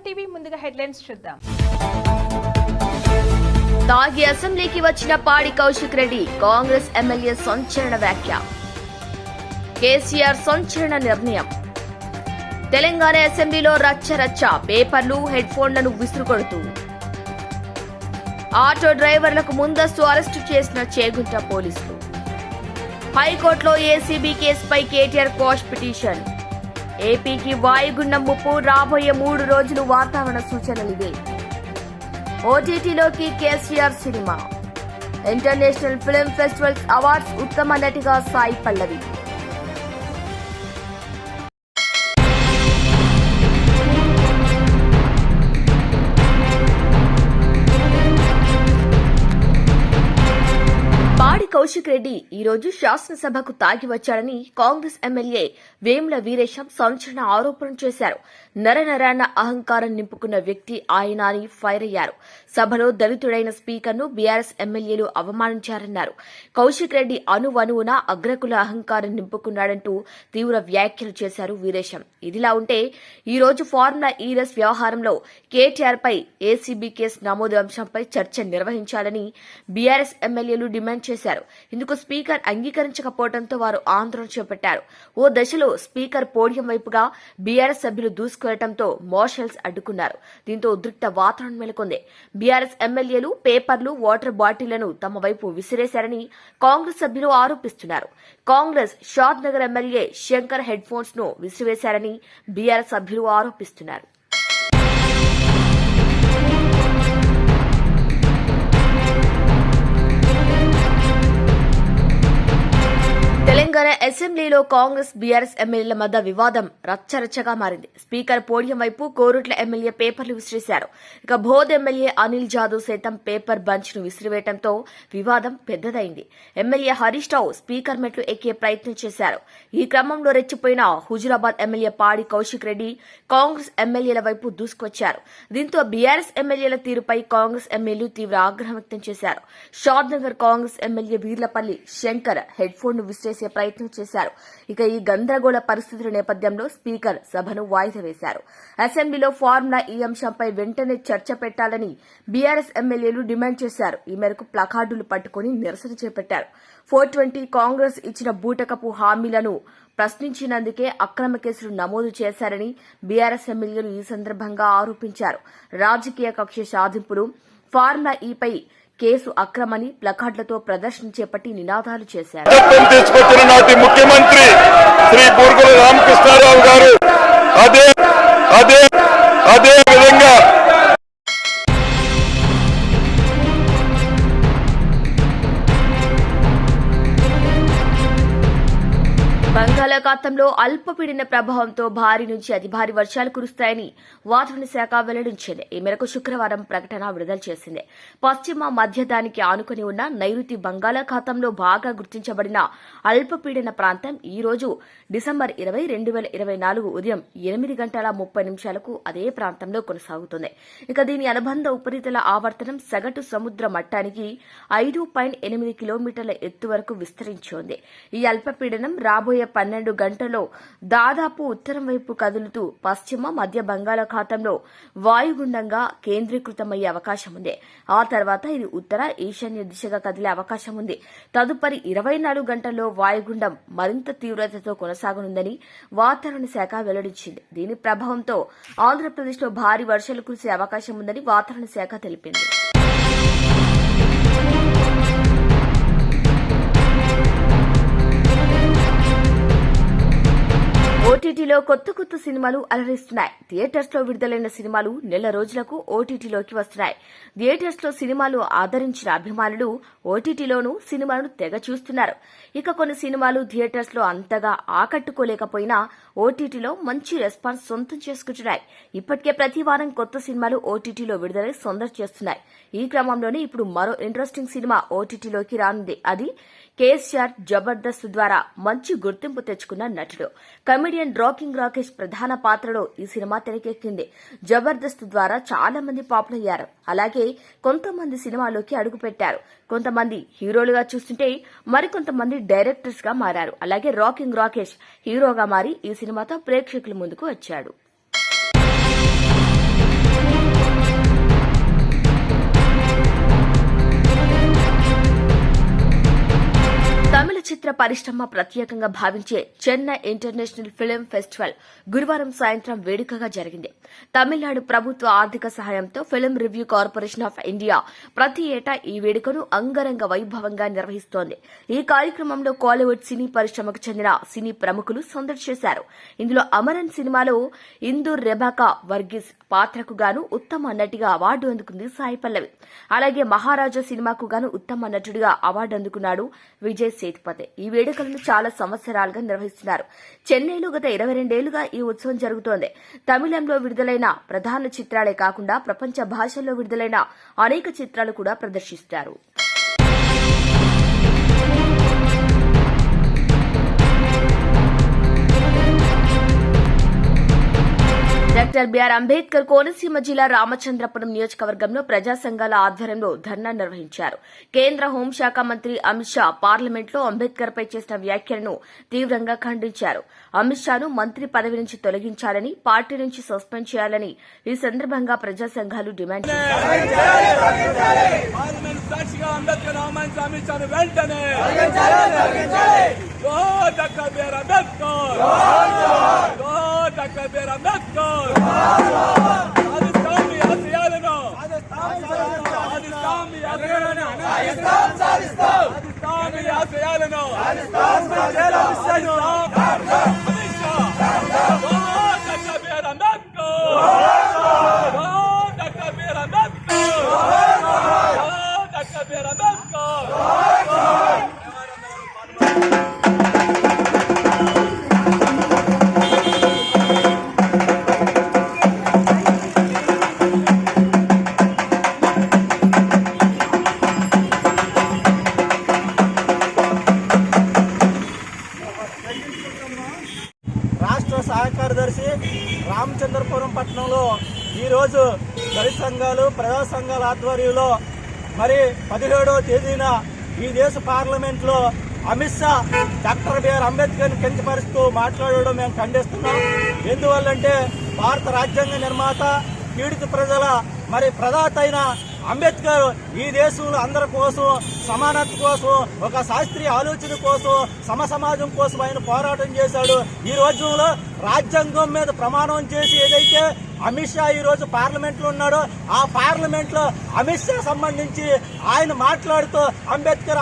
TV ముందుగా headlines చూద్దాం. తాగి అసెంబ్లీకి వచ్చిన పాడి కౌశిక్ రెడ్డి కాంగ్రెస్ ఎమ్మెల్యే సంచలన వ్యాఖ్య. కేసీఆర్ సంచలన నిర్ణయం. తెలంగాణ అసెంబ్లీలో రచ్చరచ్చ, పేపర్లు హెడ్ ఫోన్లను విసురుకొడుతూ ఆటో డ్రైవర్లకు ముందస్తు అరెస్టు చేసిన చేగుంట పోలీసులు. హైకోర్టులో ఏసీబీ కేసుపై కేటీఆర్ క్వాష్ పిటిషన్. ఏపీకి వాయుగుండం ముప్పు, రాబోయే 3 రోజులు వాతావరణ సూచనలివే. ఓటీటీలోకి కేసీఆర్ సినిమా. ఇంటర్నేషనల్ ఫిల్మ్ ఫెస్టివల్స్ అవార్డ్స్ ఉత్తమ నటిగా సాయి పల్లవి. పాడి కౌశిక్ రెడ్డి ఈ రోజు శాసనసభకు తాగి వచ్చాడని కాంగ్రెస్ ఎమ్మెల్యే వేముల వీరేశం సంచలన ఆరోపణ చేశారు. నరనరాన అహంకారం నింపుకున్న వ్యక్తి ఆయన అని ఫైర్ అయ్యారు. సభలో దళితుడైన స్పీకర్ను బీఆర్ఎస్ ఎమ్మెల్యేలు అవమానించారన్నారు. కౌశిక్ రెడ్డి అణువణువున అగ్రకుల అహంకారం నింపుకున్నాడంటూ తీవ్ర వ్యాఖ్యలు చేశారు వీరేశం. ఇదిలా ఉంటే ఈ రోజు ఫార్ములా ఈ రేస్ వ్యవహారంలో కేటీఆర్ పై ఏసీబీ కేసు నమోదు అంశంపై చర్చ నిర్వహించాలని బీఆర్ఎస్ ఎమ్మెల్యేలు డిమాండ్ చేశారు. ఇందుకు స్పీకర్ అంగీకరించకపోవడంతో వారు ఆందోళన చేపట్టారు. ఓ దశలో స్పీకర్ పోడియం వైపుగా బీఆర్ఎస్ సభ్యులు దూసుకెళ్లడంతో మార్షల్స్ అడ్డుకున్నారు. దీంతో ఉద్రిక్త వాతావరణం నెలకొంది. బీఆర్ఎస్ ఎమ్మెల్యేలు పేపర్లు, వాటర్ బాటిళ్లను తమ వైపు విసిరేశారని కాంగ్రెస్ సభ్యులు ఆరోపిస్తున్నారు. Congress Shad Nagar MLA Shankar headphones ను విసిరేశారని బీఆర్ఎస్ సభ్యులు ఆరోపిస్తున్నారు. తెలంగాణ అసెంబ్లీలో కాంగ్రెస్ బీఆర్ఎస్ ఎమ్మెల్యేల మధ్య వివాదం రచ్చరచ్చగా మారింది. స్పీకర్ పోడియం వైపు కోరుట్ల ఎమ్మెల్యే పేపర్లు విసిరేశారు. ఇక బోధ్ ఎమ్మెల్యే అనిల్ జాదవ్ సైతం పేపర్ బంచ్ ను విసిరివేయడంతో వివాదం పెద్దదైంది. ఎమ్మెల్యే హరీష్ రావు స్పీకర్ మెట్లు ఎక్కే ప్రయత్నం చేశారు. ఈ క్రమంలో రెచ్చిపోయిన హుజురాబాద్ ఎమ్మెల్యే పాడి కౌశిక్ రెడ్డి కాంగ్రెస్ ఎమ్మెల్యేల వైపు దూసుకొచ్చారు. దీంతో బీఆర్ఎస్ ఎమ్మెల్యేల తీరుపై కాంగ్రెస్ ఎమ్మెల్యేలు తీవ్ర ఆగ్రహం వ్యక్తం చేశారు. Shad Nagar Congress MLA Veerlapalli Shankar headphone ను విసిరేసే ప్రయత్నం చేశారు. ఇక ఈ గందరగోళ పరిస్థితుల నేపథ్యంలో స్పీకర్ సభను వాయిదా వేశారు. అసెంబ్లీలో ఫార్ములా ఈ అంశంపై వెంటనే చర్చ పెట్టాలని బీఆర్ఎస్ ఎమ్మెల్యేలు డిమాండ్ చేశారు. ఈ మేరకు ప్లకార్డులు పట్టుకుని నిరసన చేపట్టారు. 420 కాంగ్రెస్ ఇచ్చిన బూటకపు హామీలను ప్రశ్నించినందుకే అక్రమ కేసులు నమోదు చేశారని బీఆర్ఎస్ ఎమ్మెల్యేలు ఈ సందర్భంగా ఆరోపించారు. రాజకీయ కక్ష సాధింపులు, ఫార్ములా ఈపై కేసు అక్రమని ప్లకార్డులతో ప్రదర్శన చేపట్టి నినాదాలు చేశారు. తీసుకొచ్చిన నాటి ముఖ్యమంత్రి శ్రీ బూర్గుల రామకృష్ణారావు గారు అదే విధంగా బంగాళాఖాతంలో అల్పపీడన ప్రభావంతో భారీ నుంచి అతి భారీ వర్షాలు కురుస్తాయని వాతావరణ శాఖ వెల్లడించింది. ఈ మేరకు శుక్రవారం ప్రకటన విడుదల చేసింది. పశ్చిమ మధ్య దానికి ఆనుకుని ఉన్న నైరుతి బంగాళాఖాతంలో బాగా గుర్తించబడిన అల్పపీడన ప్రాంతం ఈ రోజు డిసెంబర్ 20, 2024 ఉదయం 8:30 అదే ప్రాంతంలో కొనసాగుతుంది. ఇక దీని అనుబంధ ఉపరితల ఆవర్తనం సగటు సముద్ర మట్టానికి 5.8 కిలోమీటర్ల ఎత్తు వరకు విస్తరించి ఉంది. ఈ అల్పపీడనం రాబోయే 12 గంటల్లో దాదాపు ఉత్తరం వైపు కదులుతూ పశ్చిమ మధ్య బంగాళాఖాతంలో వాయుగుండంగా కేంద్రీకృతమయ్యే అవకాశం ఉంది. ఆ తర్వాత ఇది ఉత్తర ఈశాన్య దిశగా కదిలే అవకాశం ఉంది. తదుపరి 24 గంటల్లో వాయుగుండం మరింత తీవ్రతతో కొనసాగనుందని వాతావరణ శాఖ వెల్లడించింది. దీని ప్రభావంతో ఆంధ్రప్రదేశ్లో భారీ వర్షాలు కురిసే అవకాశం ఉందని వాతావరణ శాఖ తెలిపింది. ఓటీటీలో కొత్త సినిమాలు అలరిస్తున్నాయి. థియేటర్స్ లో విడుదలైన సినిమాలు నెల రోజులకు ఓటీటీలోకి వస్తున్నాయి. థియేటర్స్ లో సినిమాలు ఆదరించిన అభిమానులు ఓటీటీలోనూ సినిమాలను తెగ చూస్తున్నారు. ఇక కొన్ని సినిమాలు థియేటర్స్ లో అంతగా ఆకట్టుకోలేకపోయినా ఓటీటీలో మంచి రెస్పాన్స్ సొంతం చేసుకుంటున్నాయి. ఇప్పటికే ప్రతి వారం కొత్త సినిమాలు ఓటీటీలో విడుదలై సందడి చేస్తున్నాయి. ఈ క్రమంలోనే ఇప్పుడు మరో ఇంట్రెస్టింగ్ సినిమా ఓటీటీలోకి రానుంది. అది కేసీఆర్ జబర్దస్త్ ద్వారా మంచి గుర్తింపు తెచ్చుకున్న నటుడు కమెడియన్ రాకింగ్ రాకేష్ ప్రధాన పాత్రలో ఈ సినిమా తెరకెక్కింది. జబర్దస్త్ ద్వారా చాలా మంది పాపులర్ అయ్యారు. అలాగే కొంతమంది సినిమాలోకి అడుగుపెట్టారు. కొంతమంది హీరోలుగా చూస్తుంటే మరికొంతమంది డైరెక్టర్స్ గా మారారు. అలాగే రాకింగ్ రాకేష్ హీరోగా మారి ఈ సినిమాతో ప్రేక్షకుల ముందుకు వచ్చాడు. చలనచిత్ర పరిశ్రమ ప్రత్యేకంగా భావించే చెన్నై ఇంటర్నేషనల్ ఫిల్మ్ ఫెస్టివల్ గురువారం సాయంత్రం వేడుకగా జరిగింది. తమిళనాడు ప్రభుత్వ ఆర్థిక సహాయంతో film review corporation of India ప్రతి ఏటా ఈ వేడుకను అంగరంగ వైభవంగా నిర్వహిస్తోంది. ఈ కార్యక్రమంలో కాలీవుడ్ సినీ పరిశ్రమకు చెందిన సినీ ప్రముఖులు సందడి చేశారు. ఇందులో అమరన్ సినిమాలో ఇందు రెబకా వర్గీస్ పాత్రకు గాను ఉత్తమ నటిగా అవార్డు అందుకుంది సాయి పల్లవి. అలాగే మహారాజా సినిమాకు గాను ఉత్తమ నటుడిగా అవార్డు అందుకున్నాడు విజయ్ సేతుపతి. ఈ వేడుకలను చాలా సంవత్సరాలుగా నిర్వహిస్తున్నారు. చెన్నైలో గత 22 ఏళ్లుగా ఈ ఉత్సవం జరుగుతోంది. తమిళంలో విడుదలైన ప్రధాన చిత్రాలే కాకుండా ప్రపంచ భాషల్లో విడుదలైన అనేక చిత్రాలు కూడా ప్రదర్శిస్తారు. డాక్టర్ బిఆర్ అంబేద్కర్ కోనసీమ జిల్లా రామచంద్రపురం నియోజకవర్గంలో ప్రజా సంఘాల ఆధ్వర్యంలో ధర్నా నిర్వహించారు. కేంద్ర హోంశాఖ మంత్రి అమిత్ షా పార్లమెంట్లో అంబేద్కర్ పై చేసిన వ్యాఖ్యలను తీవ్రంగా ఖండించారు. అమిత్ షాను మంత్రి పదవి నుంచి తొలగించాలని, పార్టీ నుంచి సస్పెండ్ చేయాలని ఈ సందర్భంగా ప్రజా సంఘాలు డిమాండ్ రాష్ట్ర సహాయ కార్యదర్శి రామచంద్రపురం పట్టణంలో ఈరోజు దళిత సంఘాలు ప్రజా సంఘాల ఆధ్వర్యంలో మరి 17వ తేదీన ఈ దేశ పార్లమెంట్లో అమిత్ షా డాక్టర్ బిఆర్ అంబేద్కర్ని కించపరుస్తూ మాట్లాడడం మేము ఖండిస్తున్నాం. ఎందువల్లంటే భారత రాజ్యాంగ నిర్మాత, పీడిత ప్రజల మరి ప్రదాత అయిన అంబేద్కర్ ఈ దేశంలో అందరి కోసం, సమానత్వ కోసం, ఒక శాస్త్రీయ ఆలోచన కోసం, సమాజం కోసం ఆయన పోరాటం చేశాడు. ఈ రోజుల్లో రాజ్యాంగం మీద ప్రమాణం చేసి ఏదైతే అమిత్ షా ఈ రోజు పార్లమెంట్ లో ఉన్నాడో ఆ పార్లమెంట్ లో అమిత్ షా సంబంధించి ఆయన మాట్లాడుతూ అంబేద్కర్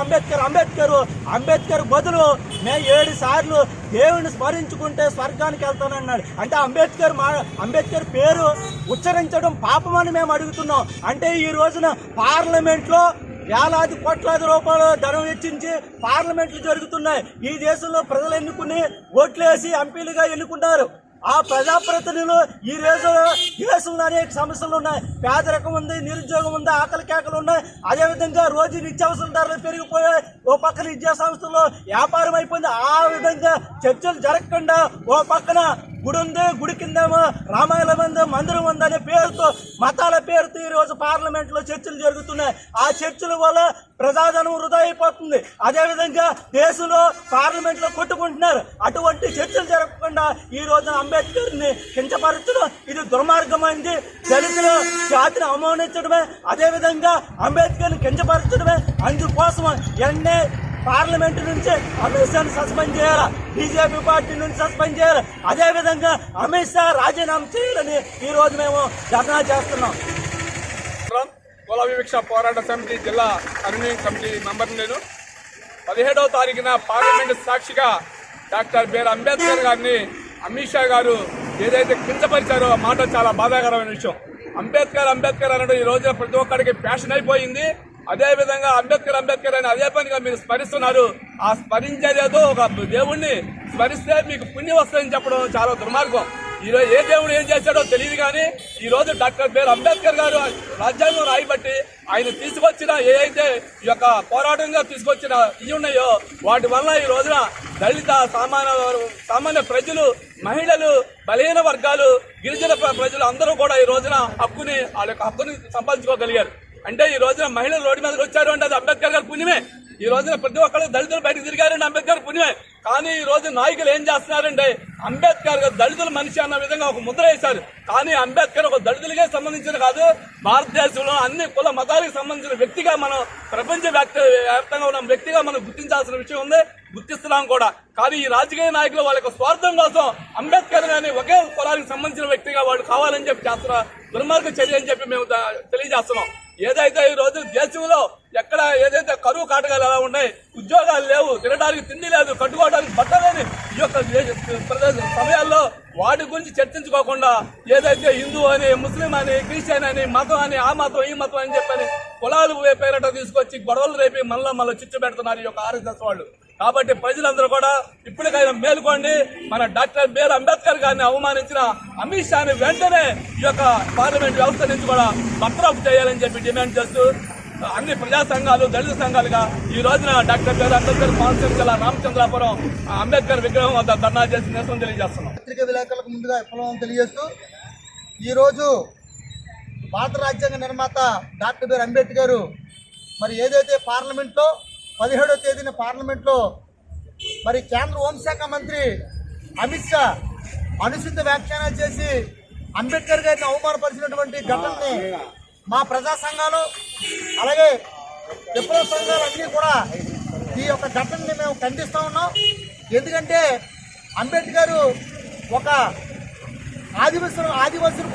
బదులు మేము 7 సార్లు దేవుని స్మరించుకుంటే స్వర్గానికి వెళ్తానన్నాడు. అంటే అంబేద్కర్ పేరు ఉచ్చరించడం పాపమని మేము అడుగుతున్నాం. అంటే ఈ రోజున పార్లమెంట్ లో వేలాది కోట్లాది రూపాయలు ధనం వెచ్చించి పార్లమెంట్లు జరుగుతున్నాయి. ఈ దేశంలో ప్రజలు ఎన్నుకుని ఓట్లేసి ఎంపీలుగా ఎన్నుకున్నారు. ఆ ప్రజాప్రతినిధులు ఈ దేశంలో అనేక సమస్యలు ఉన్నాయి. పేదరికం ఉంది, నిరుద్యోగం ఉంది, ఆకలి కేకలు ఉన్నాయి. అదేవిధంగా రోజు నిత్యావసర ధరలు పెరిగిపోయాయి. ఓ పక్కన విద్యా సంస్థల్లో వ్యాపారం అయిపోయింది. ఆ విధంగా చర్చలు జరగకుండా ఓ పక్కన గుడి ఉంది, గుడి కిందేమో రామాయణం ఉంది, మందిరం ఉంది అనే పేరుతో, మతాల పేరుతో ఈ రోజు పార్లమెంట్ లో చర్చలు జరుగుతున్నాయి. ఆ చర్చల వల్ల ప్రజాధనం వృధా అయిపోతుంది. అదేవిధంగా దేశంలో పార్లమెంట్ లో కొట్టుకుంటున్నారు. అటువంటి చర్చలు జరగకుండా ఈ రోజున అంబేద్కర్ ని కించపరచడం ఇది దుర్మార్గమైంది. దళితుల జాతిని అవమానించడమే, అదేవిధంగా అంబేద్కర్ ని కించపరచడమే. అందుకోసం ఎన్నే పార్లమెంట్ నుంచి అమిత్ షాను సస్పెండ్ చేయాలి, బీజేపీ పార్టీ నుంచి సస్పెండ్ చేయాలి. అదేవిధంగా అమిత్ షా రాజీనామా చేయాలని ఈ రోజు మేము ధర్నా చేస్తున్నాం. కుల వివక్ష పోరాట సమితి జిల్లా కన్వీనింగ్ కమిటీ మెంబర్ నేను 17వ తారీఖున పార్లమెంట్ సాక్షిగా డాక్టర్ బిఆర్ అంబేద్కర్ గారిని అమిత్ షా గారు ఏదైతే కించపరిచారో ఆ మాట చాలా బాధాకరమైన విషయం. అంబేద్కర్ అనడం ఈ రోజున ప్రతి ఒక్కరికి ఫ్యాషన్ అయిపోయింది. అదేవిధంగా అంబేద్కర్ అని అదే పనిగా మీరు స్మరిస్తున్నారు. ఆ స్మరించేదేదో ఒక దేవుణ్ణి స్మరిస్తే మీకు పుణ్యం వస్తుందని చెప్పడం చాలా దుర్మార్గం. ఈరోజు ఏ దేవుడు ఏం చేశాడో తెలియదు కానీ ఈ రోజు డాక్టర్ బిఆర్ అంబేద్కర్ గారు రాజ్యాంగం రాయబట్టి ఆయన తీసుకొచ్చిన ఏదైతే ఈ యొక్క పోరాటంగా తీసుకొచ్చిన ఇవి ఉన్నాయో వాటి వల్ల ఈ రోజున దళిత సామాన్య ప్రజలు, మహిళలు, బలహీన వర్గాలు, గిరిజన ప్రజలు అందరూ కూడా ఈ రోజున వాళ్ళ యొక్క హక్కుని సంపాదించుకోగలిగారు. అంటే ఈ రోజున మహిళలు రోడ్డు మీదకి వచ్చారు అంటే అది అంబేద్కర్ గారి పుణ్యమే. ఈ రోజున ప్రతి ఒక్కరు దళితులు బయటకు తిరిగారండి అంబేద్కర్ పుణ్యమే. కానీ ఈ రోజు నాయకులు ఏం చేస్తున్నారంటే అంబేద్కర్ దళితుల మనిషి అన్న విధంగా ఒక ముద్ర వేశారు. కానీ అంబేద్కర్ ఒక దళితులకే సంబంధించిన కాదు, భారతదేశంలో అన్ని కుల మతాలకు సంబంధించిన వ్యక్తిగా మనం ప్రపంచ వ్యాప్తంగా ఉన్న వ్యక్తిగా మనం గుర్తించాల్సిన విషయం ఉంది, గుర్తిస్తున్నాం కూడా. కానీ ఈ రాజకీయ నాయకులు వాళ్ళ స్వార్థం కోసం అంబేద్కర్ గాని ఒకే కులానికి సంబంధించిన వ్యక్తిగా వాళ్ళు కావాలని చెప్పి చేస్తున్న దుర్మార్గ చర్య అని చెప్పి మేము తెలియజేస్తున్నాం. ఏదైతే ఈ రోజు దేశంలో ఎక్కడ ఏదైతే కరువు కాటకాలు ఎలా ఉన్నాయి, ఉద్యోగాలు లేవు, తినడానికి తిండి లేదు, కట్టుకోవడానికి బట్ట లేని ఈ యొక్క సమయాల్లో వాటి గురించి చర్చించుకోకుండా ఏదైతే హిందూ అని, ముస్లిం అని, క్రిస్టియన్ అని, మతం అని, ఆ మతం ఈ మతం అని చెప్పని కులాలు పేరట తీసుకొచ్చి గొడవలు రేపి మళ్ళీ చిచ్చు పెడుతున్నారు ఈ యొక్క ఆర్ఎస్ఎస్ వాళ్ళు. కాబట్టి ప్రజలందరూ కూడా ఇప్పటికైనా మేలుకోండి. మన డాక్టర్ బిఆర్ అంబేద్కర్ గారిని అవమానించిన అమిత్ షాని వెంటనే ఈ యొక్క పార్లమెంట్ వ్యవస్థ నుంచి కూడా బర్తరఫ్ చేయాలని చెప్పి డిమాండ్ చేస్తూ అన్ని ప్రజా సంఘాలు, దళిత సంఘాలుగా ఈ రోజున డాక్టర్ బిఆర్ అంబేద్కర్ కోనసీమ జిల్లా రామచంద్రాపురం అంబేద్కర్ విగ్రహం వద్ద ధర్నా చేసి నిరసన తెలియజేస్తున్నాం. పత్రికా విలేకరులకు ముందుగా విప్లవం తెలియజేస్తూ ఈరోజు భారత రాజ్యాంగ నిర్మాత డాక్టర్ బిఆర్ అంబేద్కర్ మరి ఏదైతే పార్లమెంట్లో 17వ తేదీన పార్లమెంట్లో మరి కేంద్ర హోంశాఖ మంత్రి అమిత్ షా అనుచిత వ్యాఖ్యానాలు చేసి అంబేద్కర్ గారిని అవమానపరిచినటువంటి ఘటనని మా ప్రజా సంఘాలు అలాగే విప్లవ సంఘాలు అన్నీ కూడా ఈ యొక్క ఘటనని మేము ఖండిస్తూ ఉన్నాం. ఎందుకంటే అంబేద్కర్ ఒక ఆదివాసుల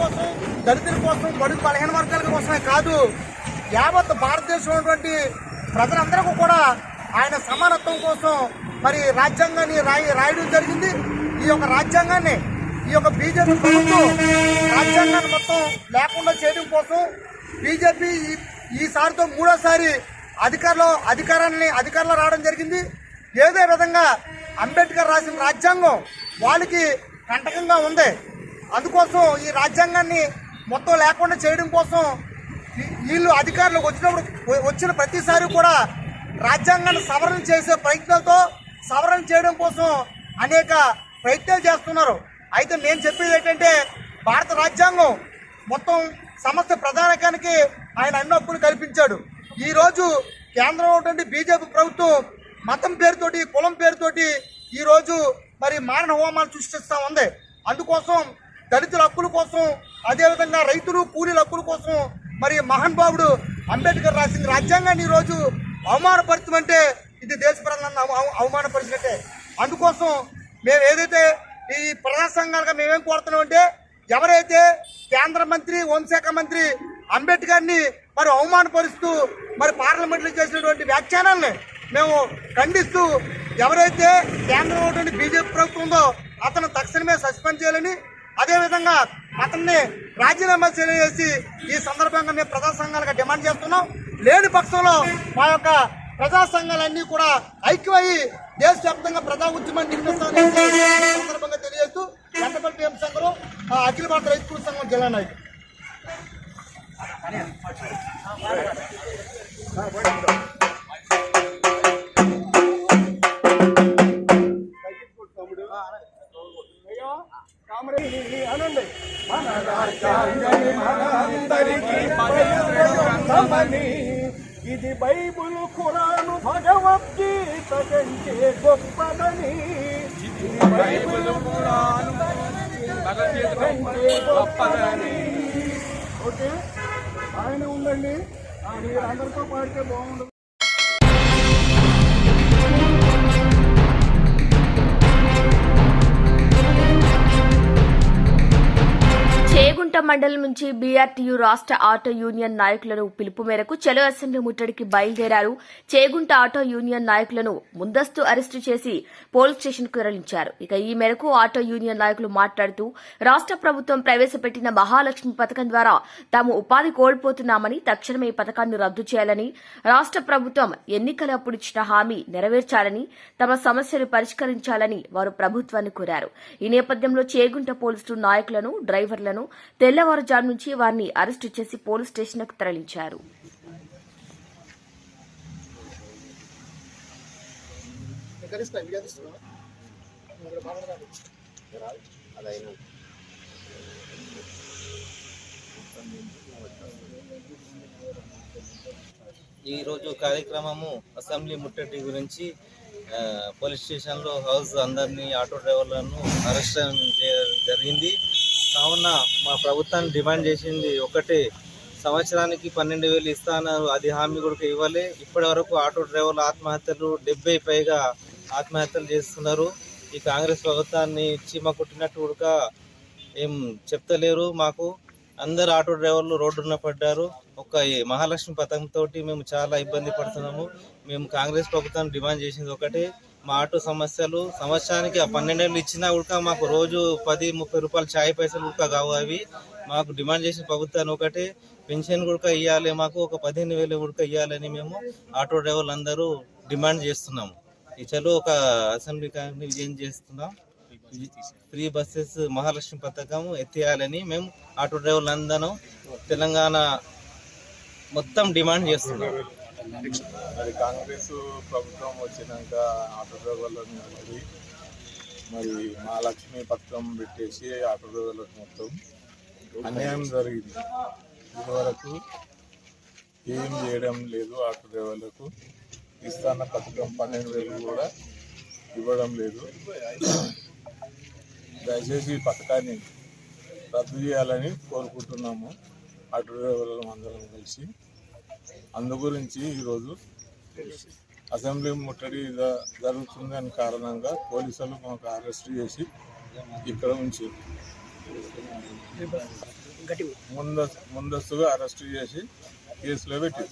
కోసం, దళితుల కోసం, బడుగు బలహీన వర్గాల కోసమే కాదు, యావత్ భారతదేశంలో ఉన్నటువంటి ప్రజలందరికీ కూడా ఆయన సమానత్వం కోసం మరి రాజ్యాంగాన్ని రాయడం జరిగింది. ఈ యొక్క రాజ్యాంగాన్ని ఈ యొక్క బీజేపీ ప్రభుత్వం రాజ్యాంగాన్ని మొత్తం లేకుండా చేయడం కోసం బీజేపీ ఈసారితో మూడోసారి అధికారంలో రావడం జరిగింది. ఏదే విధంగా అంబేద్కర్ రాసిన రాజ్యాంగం వాళ్ళకి కంటకంగా ఉంది. అందుకోసం ఈ రాజ్యాంగాన్ని మొత్తం లేకుండా చేయడం కోసం వీళ్ళు అధికారులకు వచ్చిన ప్రతిసారి కూడా రాజ్యాంగాన్ని సవరణ చేసే ప్రయత్నాలతో సవరణ చేయడం కోసం అనేక ప్రయత్నాలు చేస్తున్నారు. అయితే నేను చెప్పేది ఏంటంటే భారత రాజ్యాంగం మొత్తం సమస్త ప్రధానికానికి ఆయన అన్ని హక్కులు కల్పించాడు. ఈరోజు కేంద్రంలో ఉన్నటువంటి బీజేపీ ప్రభుత్వం మతం పేరుతోటి, కులం పేరుతోటి ఈరోజు మరి మారణ హోమాలు సృష్టిస్తూ ఉంది. అందుకోసం దళితుల హక్కుల కోసం, అదేవిధంగా రైతులు కూలీల హక్కుల కోసం మరి మహానుభావుడు అంబేద్కర్ రాసిన రాజ్యాంగాన్ని ఈరోజు అవమానపరచమంటే ఇది దేశ ప్రజలను అవమానపరిచినట్టే. అందుకోసం మేము ఏదైతే ఈ ప్రజా సంఘాలుగా మేమేం కోరుతున్నామంటే ఎవరైతే కేంద్ర మంత్రి, హోంశాఖ మంత్రి అంబేద్కర్ని మరి అవమానపరుస్తూ మరి పార్లమెంట్లో చేసినటువంటి వ్యాఖ్యానాలని మేము ఖండిస్తూ ఎవరైతే కేంద్రంలో ఉన్నటువంటి బీజేపీ ప్రభుత్వం ఉందో అతను తక్షణమే సస్పెండ్ చేయాలని, అదేవిధంగా అతన్ని రాజీనామా చేసి ఈ సందర్భంగా మేము ప్రజా సంఘాలుగా డిమాండ్ చేస్తున్నాం. లేని పక్షంలో మా యొక్క ప్రజా సంఘాలన్నీ కూడా ఐక్యమయ్యి దేశవ్యాప్తంగా ప్రజా ఉద్యమాన్ని నిర్మిస్తామని సందర్భంగా తెలియజేస్తూ గంటపల్లి టీఎం సంఘం అఖిల భారత రైతు కూలీ సంఘం జిల్లా నాయకులు. అనండి ఇది బైబుల్, ఖురాను, భగవద్గీత కంటే గొప్పదని. ఓకే, ఆయన ఉండండి, మీరు అందరితో పాడితే బాగుండదు. చేగుంట మండలం నుంచి బీఆర్టీయూ రాష్ట్ర ఆటో యూనియన్ నాయకులను పిలుపు మేరకు చలో అసెంబ్లీ ముట్టడికి బయలుదేరారు. చేగుంట ఆటో యూనియన్ నాయకులను ముందస్తు అరెస్టు చేసి పోలీస్ స్టేషన్ కు తరలించారు. ఇక ఈ మేరకు ఆటో యూనియన్ నాయకులు మాట్లాడుతూ రాష్ట్ర ప్రభుత్వం ప్రవేశపెట్టిన మహాలక్ష్మి పథకం ద్వారా తాము ఉపాధి కోల్పోతున్నామని, తక్షణమే ఈ పథకాన్ని రద్దు చేయాలని, రాష్ట్ర ప్రభుత్వం ఎన్నికలప్పుడు ఇచ్చిన హామీ నెరవేర్చాలని, తమ సమస్యలు పరిష్కరించాలని వారు ప్రభుత్వాన్ని కోరారు. ఈ నేపథ్యంలో చేగుంట పోలీసులు నాయకులను, డ్రైవర్లను తెల్లవారుజాము నుంచి వారిని అరెస్టు చేసి పోలీస్ స్టేషన్కు తరలించారు. ఈరోజు కార్యక్రమము అసెంబ్లీ ముట్టడి గురించి పోలీస్ స్టేషన్లో హౌస్ అందరినీ ఆటో డ్రైవర్లను అరెస్ట్ చేయడం జరిగింది. కావున మా ప్రభుత్వాన్ని డిమాండ్ చేసింది ఒకటే, సంవత్సరానికి 12,000 ఇస్తా అన్నారు, అది హామీ కూడా ఇవ్వలే. ఇప్పటి వరకు ఆటో డ్రైవర్ల ఆత్మహత్యలు 70 పైగా ఆత్మహత్యలు చేస్తున్నారు. ఈ కాంగ్రెస్ ప్రభుత్వాన్ని చీమ కుట్టినట్టు కూడా ఏం చెప్తలేరు. మాకు అందరు ఆటో డ్రైవర్లు రోడ్డున పడ్డారు. ఒక మహాలక్ష్మి పథకంతో మేము చాలా ఇబ్బంది పడుతున్నాము. మేము కాంగ్రెస్ ప్రభుత్వాన్ని డిమాండ్ చేసింది ఒకటే, మా ఆటో సమస్యలు సంవత్సరానికి 12,000 ఇచ్చినా కూడా మాకు రోజు 10-30 రూపాయలు ఛాయ్ పైసలు కూడా కావు. అవి మాకు డిమాండ్ చేసిన ప్రభుత్వాన్ని ఒకటే, పెన్షన్ కూడా ఇవ్వాలి, మాకు ఒక 15,000 కూడా ఇవ్వాలని మేము ఆటో డ్రైవర్లు అందరూ డిమాండ్ చేస్తున్నాము. ఈ చలో ఒక అసెంబ్లీ విజయం చేస్తున్నాం. ఫ్రీ బస్సెస్ మహాలక్ష్మి పథకం ఎత్తేయాలని మేము ఆటో డ్రైవర్లు అందరూ తెలంగాణ మొత్తం డిమాండ్ చేస్తున్నాం. మరి కాంగ్రెస్ ప్రభుత్వం వచ్చినాక ఆటో డ్రైవర్లను మరి మహాలక్ష్మి పథకం పెట్టేసి ఆటో డ్రైవర్లకు మొత్తం అన్యాయం జరిగింది. ఇదివరకు ఏం చేయడం లేదు. ఆటో డ్రైవర్లకు ఇస్తాన్న పథకం 12,000 కూడా ఇవ్వడం లేదు. దయచేసి ఈ పథకాన్ని రద్దు చేయాలని కోరుకుంటున్నాము ఆటో డ్రైవర్లు అందరం కలిసి. అందు గురించి ఈరోజు అసెంబ్లీ ముట్టడి జరుగుతుందని కారణంగా పోలీసులు మాకు అరెస్ట్ చేసి ఇక్కడ ఉంచి ముందస్తుగా అరెస్ట్ చేసి కేసులో పెట్టి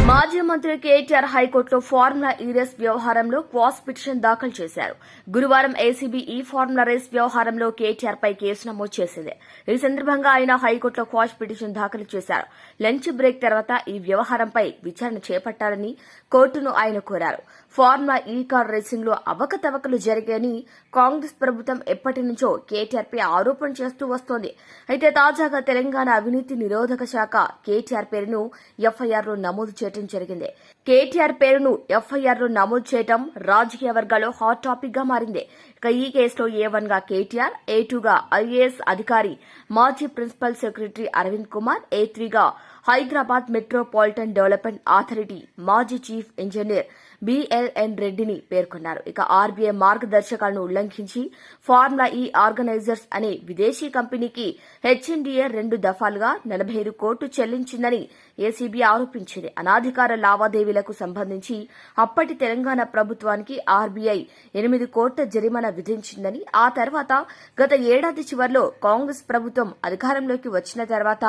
మాజీ మంత్రి కేటీఆర్ హైకోర్టులో ఫార్ములా ఈ రేస్ వ్యవహారంలో క్వాస్ పిటిషన్ దాఖలు చేశారు. గురువారం ఏసీబీ ఈ ఫార్ములా రేస్ వ్యవహారంలో కేటీఆర్ పై కేసు నమోదు చేసింది. ఈ సందర్భంగా ఆయన హైకోర్టులో క్వాష్ పిటిషన్ దాఖలు చేశారు. లంచ్ బ్రేక్ తర్వాత ఈ వ్యవహారంపై విచారణ చేపట్టాలని కోర్టును ఆయన కోరారు. ఫార్ములా ఈ కార్ రేసింగ్ లో అవకతవకలు జరిగాయని కాంగ్రెస్ ప్రభుత్వం ఎప్పటి నుంచో కేటీఆర్ పై ఆరోపణ చేస్తూ వస్తోంది. అయితే తాజాగా తెలంగాణ అవినీతి నిరోధక శాఖ కేటీఆర్ పేరును ఎఫ్ఐఆర్ లో నమోదు చేయడం జరిగింది. కేటీఆర్ పేరును ఎఫ్ఐఆర్ లో నమోదు చేయడం రాజకీయ వర్గాల్లో హాట్ టాపిక్ గా మారింది. ఇక ఈ కేసులో A1 గా కేటీఆర్, A2 గా ఐఏఎస్ అధికారి మాజీ principal secretary Arvind Kumar, A3 గా హైదరాబాద్ మెట్రోపాలిటన్ డెవలప్మెంట్ అథారిటీ మాజీ చీఫ్ ఇంజనీర్ BLN రెడ్డిని పేర్కొన్నారు. ఇక ఆర్బీఐ మార్గదర్శకాలను ఉల్లంఘించి ఫార్ములా ఈ ఆర్గనైజర్స్ అనే విదేశీ కంపెనీకి హెచ్ఎండిఏ 2 దఫాలుగా 45 కోట్లు చెల్లించిందని ఏసీబీ ఆరోపించింది. అనాధికార లావాదేవీలకు సంబంధించి అప్పటి తెలంగాణ ప్రభుత్వానికి ఆర్బీఐ 8 కోట్ల జరిమానా విధించిందని, ఆ తర్వాత గత ఏడాది చివర్లో కాంగ్రెస్ ప్రభుత్వం అధికారంలోకి వచ్చిన తర్వాత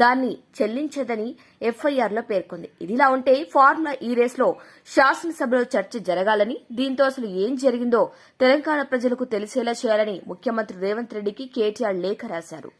దాన్ని చెల్లించదని ఎఫ్ఐఆర్ లో పేర్కొంది. ఇదిలా ఉంటే ఫార్ములా ఈ రేస్లో శాసనసభలో చర్చ జరగాలని, దీంతో అసలు ఏం జరిగిందో తెలంగాణ ప్రజలకు తెలిసేలా చేయాలని ముఖ్యమంత్రి రేవంత్ రెడ్డికి కేటీఆర్ లేఖ రాశారు.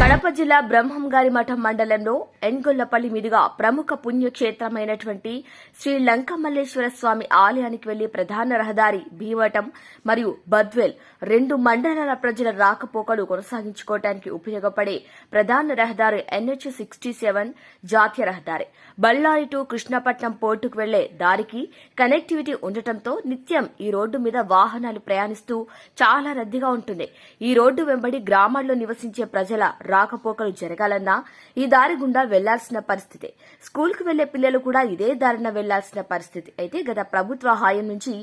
కడప జిల్లా బ్రహ్మంగారి మఠం మండలంలో ఎన్గొల్లపల్లి మీదుగా ప్రముఖ పుణ్యక్షేత్రమైనటువంటి శ్రీ లంకమల్లేశ్వర స్వామి ఆలయానికి వెళ్లి ప్రధాన రహదారి భీవటం మరియు బద్వేల్ 2 మండలాల ప్రజల రాకపోకలు కొనసాగించుకోవడానికి ఉపయోగపడే ప్రధాన రహదారి NH67 జాతీయ రహదారి. బళ్ళారి టు కృష్ణపట్నం పోర్టుకు వెళ్లే దారికి కనెక్టివిటీ ఉండటంతో నిత్యం ఈ రోడ్డు మీద వాహనాలు ప్రయాణిస్తూ చాలా రద్దీగా ఉంటుంది. ఈ రోడ్డు వెంబడి గ్రామాల్లో నివసించే ప్రజల రాకపోకలు జరగాలన్నా ఈ దారి గుండా వెళ్లాల్సిన పరిస్థితి. స్కూల్కు వెళ్లే పిల్లలు కూడా ఇదే దారిన వెళ్లాల్సిన పరిస్థితి. అయితే గత ప్రభుత్వ హాయం నుంచి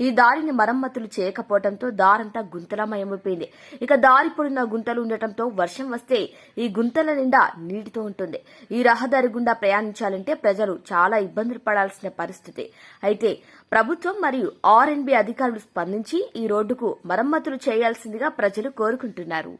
ఈ దారిని మరమ్మతులు చేయకపోవడంతో దారంతా గుంతలమయమైపోయింది. ఇక దారి పొడిన గుంతలు ఉండటంతో వర్షం వస్తే ఈ గుంతల నిండా నీటితో ఉంటుంది. ఈ రహదారి గుండా ప్రయాణించాలంటే ప్రజలు చాలా ఇబ్బందులు పడాల్సిన పరిస్థితి. అయితే ప్రభుత్వం మరియు R&B అధికారులు స్పందించి ఈ రోడ్డుకు మరమ్మతులు చేయాల్సిందిగా ప్రజలు కోరుకుంటున్నారు.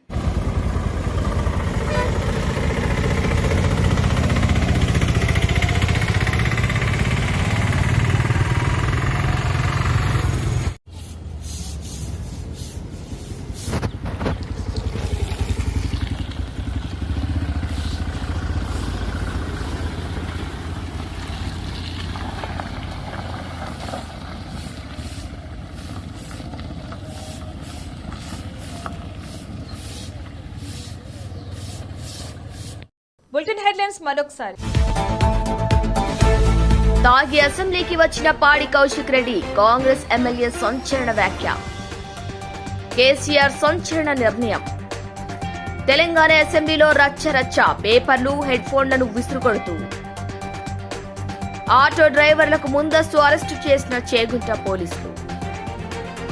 బులెటిన్ హెడ్లైన్స్ మరొకసారి. తాగి అసెంబ్లీకి వచ్చిన పాడి కౌశిక్ రెడ్డి కాంగ్రెస్ ఎమ్మెల్యే సంచలన వ్యాఖ్య. కేసీఆర్ సంచలన నిర్ణయం. తెలంగాణ అసెంబ్లీలో రచ్చరచ్చ, పేపర్లు హెడ్ ఫోన్లను విసురుకొడుతూ ఆటో డ్రైవర్లకు ముందస్తు అరెస్టు చేసిన చేగుంట పోలీసులు.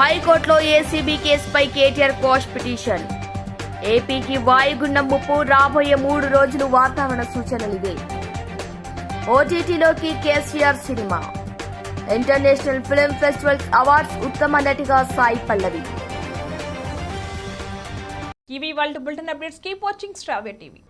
హైకోర్టులో ఏసీబీ కేసుపై కేటీఆర్ క్వాష్ పిటిషన్. ఏపీకి వాయుగుండం ముప్పు, రాబోయే 3 రోజులు వాతావరణ సూచనలివే. ఓటీటీలోకి కేసీఆర్ సినిమా. ఇంటర్నేషనల్ ఫిల్మ్ ఫెస్టివల్స్ అవార్డ్స్ ఉత్తమ నటిగా సాయి పల్లవి. ఇవి వాళ్ళ bulletin updates. Keep watching Star TV.